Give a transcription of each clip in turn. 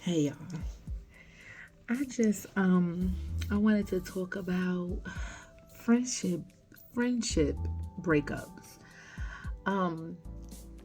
Hey y'all. I just I wanted to talk about friendship friendship breakups. Um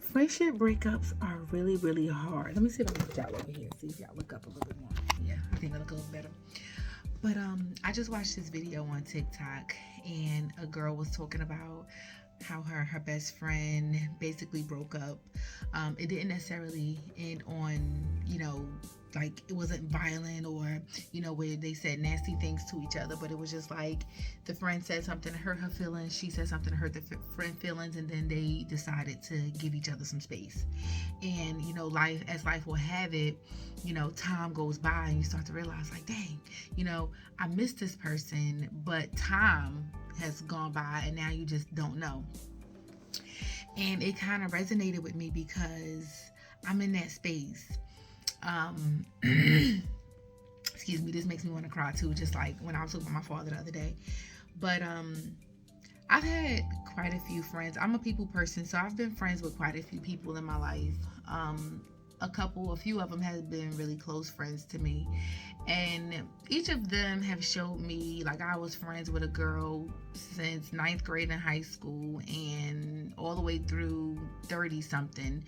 Friendship breakups are really hard. Let me see if I can get y'all over here. See if y'all look up a little bit more. Yeah, I think I look a little better. But I just watched this video on TikTok and a girl was talking about how her best friend basically broke up. It didn't necessarily end on, like it wasn't violent or, where they said nasty things to each other, but it was just like the friend said something to hurt her feelings, she said something to hurt the friend feelings, and then they decided to give each other some space. And, life will have it, time goes by and you start to realize, like, dang, I miss this person, but time has gone by and now you just don't know. And it kind of resonated with me because I'm in that space. Excuse me, this makes me want to cry too, just like when I was with my father the other day. But I've had quite a few friends. I'm a people person, so I've been friends with quite a few people in my life. A few of them have been really close friends to me, and each of them have showed me, like, I was friends with a girl since ninth grade in high school and all the way through 30 something,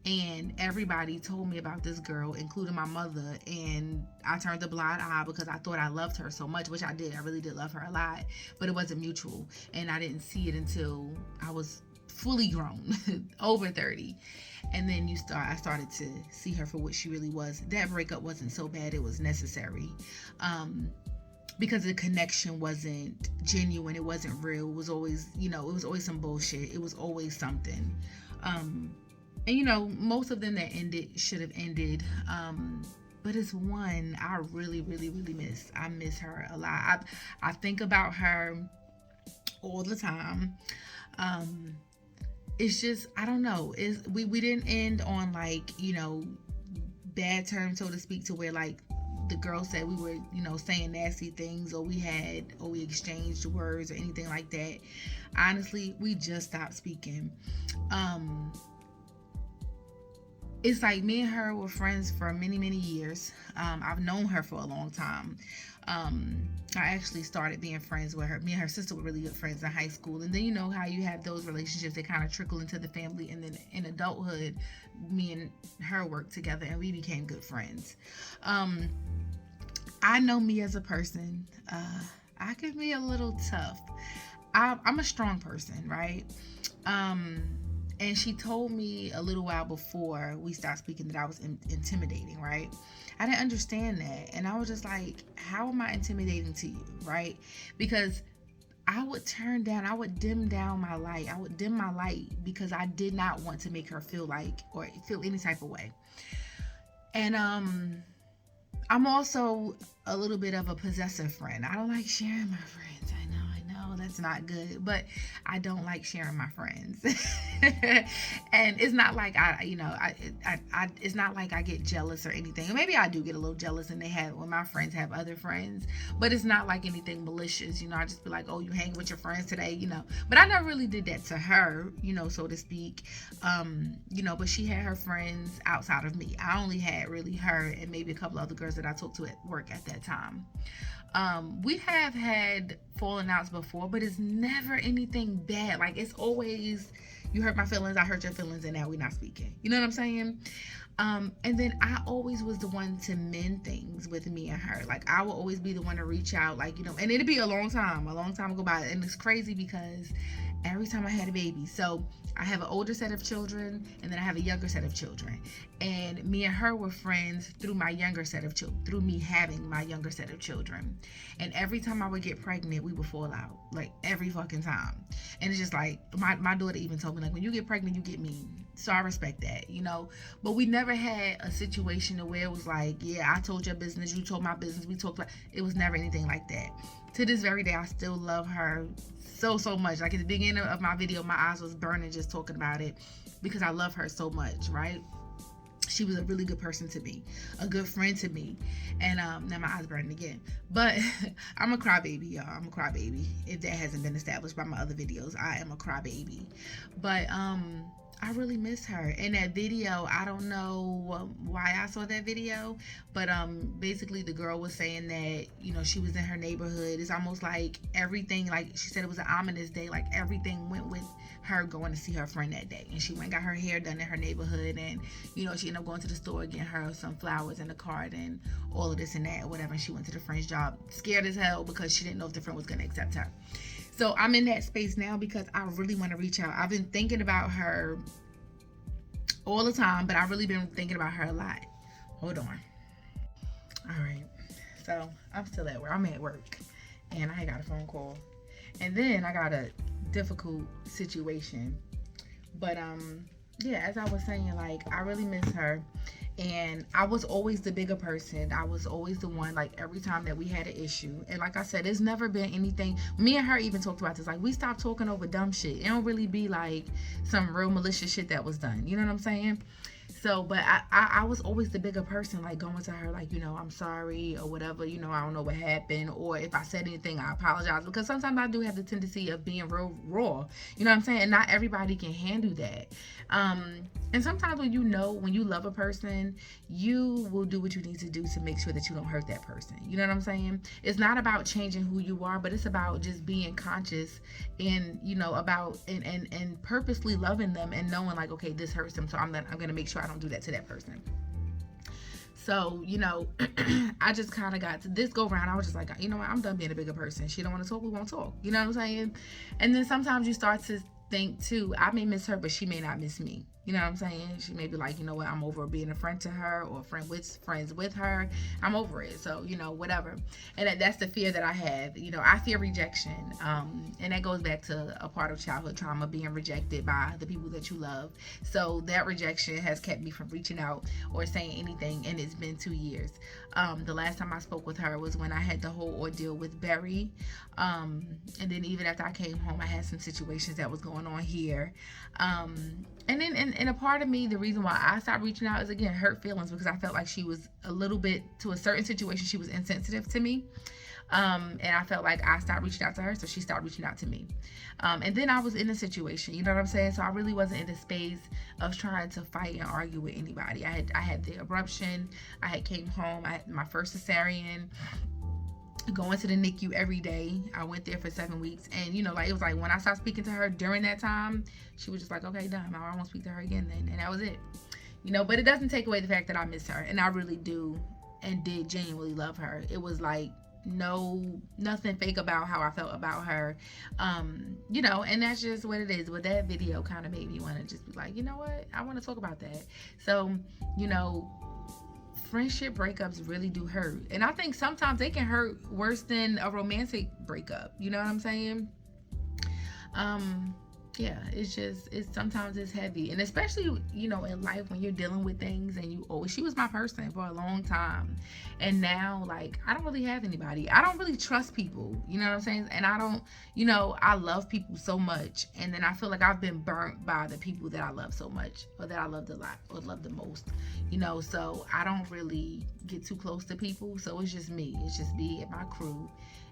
and everybody told me about this girl, including my mother, and I turned a blind eye because I thought I loved her so much, which I did. I really did love her a lot, but it wasn't mutual, and I didn't see it until I was fully grown, over 30. And then I started to see her for what she really was. That breakup wasn't so bad, it was necessary. Because the connection wasn't genuine, it wasn't real. It was always, it was always some bullshit. It was always something. And most of them that ended should have ended. But it's one I really miss. I miss her a lot. I think about her all the time. It's just, I don't know. We didn't end on, like, bad terms, so to speak, to where, like, the girl said we were, saying nasty things, or we exchanged words or anything like that. Honestly, we just stopped speaking. It's like me and her were friends for many years. I've known her for a long time. I actually started being friends with her. Me and her sister were really good friends in high school. And then you know how you have those relationships that kind of trickle into the family. And then in adulthood, me and her worked together and we became good friends. I know me as a person. I can be a little tough. I'm a strong person, right? And she told me a little while before we stopped speaking that I was intimidating, right? I didn't understand that. And I was just like, how am I intimidating to you, right? Because I would dim down my light. I would dim my light because I did not want to make her feel like, or feel any type of way. And I'm also a little bit of a possessive friend. I don't like sharing my friends. I know that's not good, but I don't like sharing my friends. And it's not like it's not like I get jealous or anything. Maybe I do get a little jealous, and when my friends have other friends, but it's not like anything malicious. I just be like, oh, you hang with your friends today. But I never really did that to her, so to speak. But she had her friends outside of me. I only had really her and maybe a couple other girls that I talked to at work at that time. We have had falling outs before, but it's never anything bad. Like, it's always, you hurt my feelings, I hurt your feelings, and now we're not speaking. You know what I'm saying? And then I always was the one to mend things with me and her. Like, I will always be the one to reach out, like, and it'd be a long time go by. And it's crazy because every time I had a baby, so I have an older set of children and then I have a younger set of children. And me and her were friends through my younger set of children, through me having my younger set of children. And every time I would get pregnant, we would fall out, like every fucking time. And it's just like, my daughter even told me, like, when you get pregnant, you get mean. So I respect that, But we never had a situation where it was like, yeah, I told your business, you told my business, we talked about, it was never anything like that. To this very day, I still love her so much. Like, at the beginning of my video, my eyes was burning just talking about it because I love her so much, right? She was a really good person to me, a good friend to me. And now my eyes burning again. But I'm a crybaby, y'all. I'm a crybaby. If that hasn't been established by my other videos, I am a crybaby. But I really miss her. In that video, I don't know why I saw that video, but basically the girl was saying that, you know, she was in her neighborhood. It's almost like everything, like she said, it was an ominous day. Like everything went with her going to see her friend that day, and she went and got her hair done in her neighborhood, and you know, she ended up going to the store, getting her some flowers and a card and all of this and that, or whatever. And she went to the friend's job scared as hell because she didn't know if the friend was going to accept her. So I'm in that space now because I really want to reach out. I've been thinking about her all the time, but I've really been thinking about her a lot. Hold on. All right. So I'm still at work. I'm at work, and I got a phone call, and then I got a difficult situation. But yeah, as I was saying, like, I really miss her. And I was always the bigger person. I was always the one, like, every time that we had an issue. And like I said, there's never been anything. Me and her even talked about this. Like, we stopped talking over dumb shit. It don't really be, like, some real malicious shit that was done. You know what I'm saying? So, but I was always the bigger person, like going to her, like, you know, I'm sorry or whatever, you know, I don't know what happened. Or if I said anything, I apologize. Because sometimes I do have the tendency of being real raw. You know what I'm saying? And not everybody can handle that. And sometimes when you love a person, you will do what you need to do to make sure that you don't hurt that person. You know what I'm saying? It's not about changing who you are, but it's about just being conscious and, you know, about and purposely loving them and knowing, like, okay, this hurts them, so I'm gonna make sure I don't do that to that person. So, you know, I just kind of got to this go round. I was just like, you know what, I'm done being a bigger person. She don't want to talk, we won't talk. You know what I'm saying? And then sometimes you start to think too, I may miss her, but she may not miss me. You know what I'm saying? She may be like, you know what, I'm over being a friend to her or friends with her. I'm over it. So, you know, whatever. And that's the fear that I have. You know, I fear rejection. And that goes back to a part of childhood trauma, being rejected by the people that you love. So that rejection has kept me from reaching out or saying anything. And it's been 2 years. The last time I spoke with her was when I had the whole ordeal with Barry. And then even after I came home, I had some situations that was going on here. And then and a part of me, the reason why I stopped reaching out is, again, hurt feelings, because I felt like she was a little bit, to a certain situation, she was insensitive to me. And I felt like I stopped reaching out to her, so she stopped reaching out to me. And then I was in a situation, you know what I'm saying? So I really wasn't in the space of trying to fight and argue with anybody. I had the abruption. I had came home. I had my first cesarean. Going to the NICU every day. I went there for 7 weeks, and you know, like, it was like when I stopped speaking to her during that time, she was just like, okay, done. I won't speak to her again then, and that was it. You know, but it doesn't take away the fact that I miss her, and I really do and did genuinely love her. It was like nothing fake about how I felt about her. You know, and that's just what it is. But that video kind of made me want to just be like, you know what, I want to talk about that. So, you know, friendship breakups really do hurt, and I think sometimes they can hurt worse than a romantic breakup. You know what I'm saying? Yeah, it's sometimes it's heavy, and especially, you know, in life when you're dealing with things and she was my person for a long time, and now, like, I don't really have anybody. I don't really trust people, you know what I'm saying? And I don't, you know, I love people so much, and then I feel like I've been burnt by the people that I love so much, or that I loved a lot, or loved the most, you know. So I don't really get too close to people, so it's just me and my crew,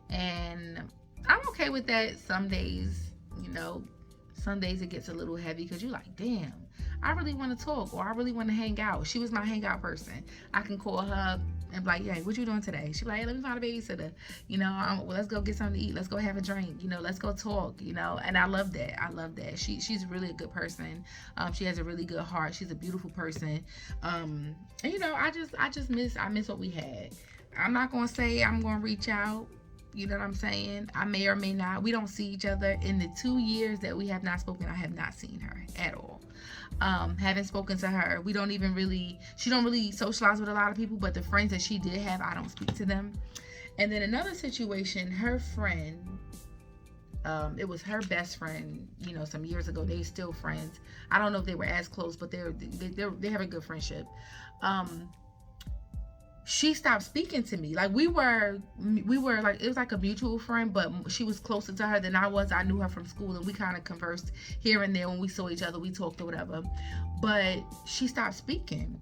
and I'm okay with that. Some days, you know, some days it gets a little heavy because you're like, damn, I really want to talk, or I really want to hang out. She was my hangout person. I can call her and be like, hey, what you doing today? She's like, hey, let me find a babysitter. You know, well, let's go get something to eat. Let's go have a drink. You know, let's go talk, you know. And I love that. I love that. She's really a good person. She has a really good heart. She's a beautiful person. And, you know, I miss what we had. I'm not going to say I'm going to reach out. You know what I'm saying? I may or may not. We don't see each other. In the 2 years that we have not spoken, I have not seen her at all. Haven't spoken to her. She don't really socialize with a lot of people, but the friends that she did have, I don't speak to them. And then another situation, her friend, it was her best friend, you know, some years ago. They still friends. I don't know if they were as close, but they have a good friendship. She stopped speaking to me. Like, we were like, it was like a mutual friend, but she was closer to her than I was. I knew her from school, and we kind of conversed here and there when we saw each other. We talked or whatever, but she stopped speaking,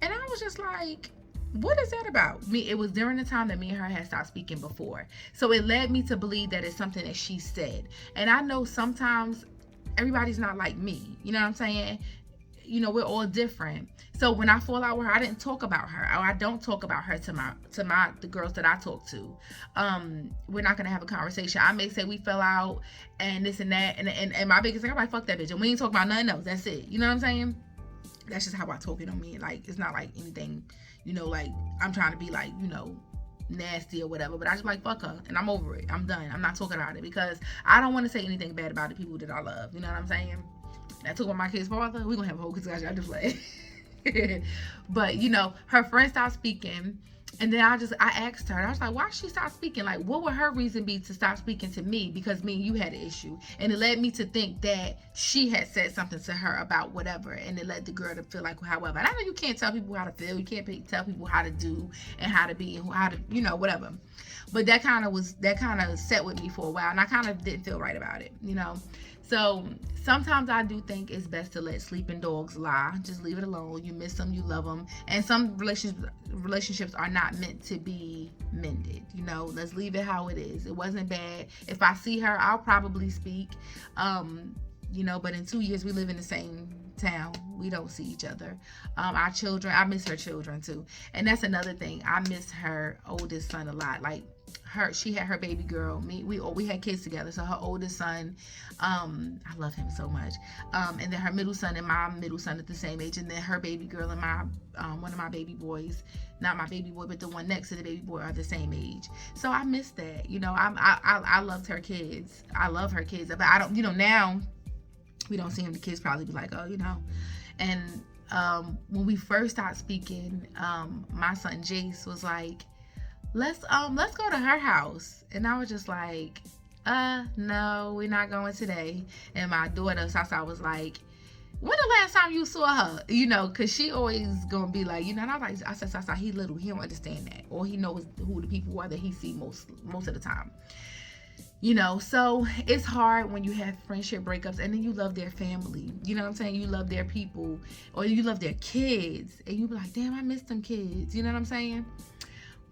and I was just like, what is that about? It was during the time that me and her had stopped speaking before, so it led me to believe that it's something that she said. And I know sometimes everybody's not like me. You know what I'm saying? You know, we're all different. So when I fall out with her, I didn't talk about her, or I don't talk about her to my the girls that I talk to. We're not gonna have a conversation. I may say we fell out and this and that, and my biggest thing, I'm like, fuck that bitch, and we ain't talk about nothing else. That's it. You know what I'm saying? That's just how I talk. It on me. Like, it's not like anything, you know, like I'm trying to be like, you know, nasty or whatever, but I just like, fuck her, and I'm over it. I'm done. I'm not talking about it because I don't want to say anything bad about the people that I love. You know what I'm saying? I took with my kid's father. We're gonna have a whole discussion. I just play. But you know, her friend stopped speaking, and then I asked her, I was like, why she stopped speaking? Like, what would her reason be to stop speaking to me? Because me and you had an issue, and it led me to think that she had said something to her about whatever, and it led the girl to feel like, however. And I know you can't tell people how to feel, you can't tell people how to do and how to be and how to, you know, whatever. But that kind of set with me for a while, and I kind of didn't feel right about it, you know. So sometimes I do think it's best to let sleeping dogs lie. Just leave it alone. You miss them, you love them, and some relationships are not meant to be mended. You know, let's leave it how it is. It wasn't bad. If I see her, I'll probably speak. You know, but in 2 years we live in the same town. We don't see each other. Our children, I miss her children too, and that's another thing. I miss her oldest son a lot. Like, she had her baby girl. We had kids together. So her oldest son, I love him so much. And then her middle son and my middle son at the same age, and then her baby girl and my one of my baby boys, not my baby boy, but the one next to the baby boy, are the same age. So I miss that. You know, I loved her kids. I love her kids, but I don't. You know, now we don't see him. The kids probably be like, oh, you know, and when we first started speaking, my son Jace was like, let's go to her house. And I was just like, no, we're not going today. And my daughter Sasa was like, when the last time you saw her? You know, because she always gonna be like, you know, and I said, Sasa, he little, he don't understand that, or he knows who the people are that he see most of the time. You know, so it's hard when you have friendship breakups and then you love their family. You know what I'm saying? You love their people, or you love their kids, and you be like, damn, I miss them kids. You know what I'm saying?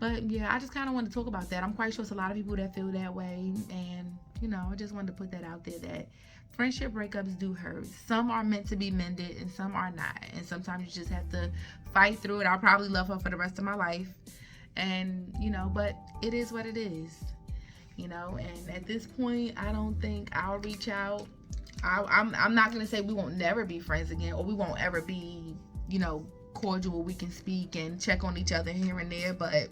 But yeah, I just kind of want to talk about that. I'm quite sure it's a lot of people that feel that way. And, you know, I just wanted to put that out there, that friendship breakups do hurt. Some are meant to be mended and some are not. And sometimes you just have to fight through it. I'll probably love her for the rest of my life. And, you know, but it is what it is. You know, and at this point, I don't think I'll reach out. I'm not going to say we won't never be friends again, or we won't ever be, you know, cordial. We can speak and check on each other here and there. But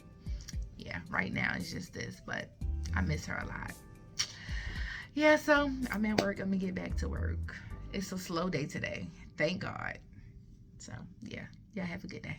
yeah, right now it's just this, but I miss her a lot. Yeah, so I'm at work. Let me get back to work. It's a slow day today. Thank God. So yeah, have a good day.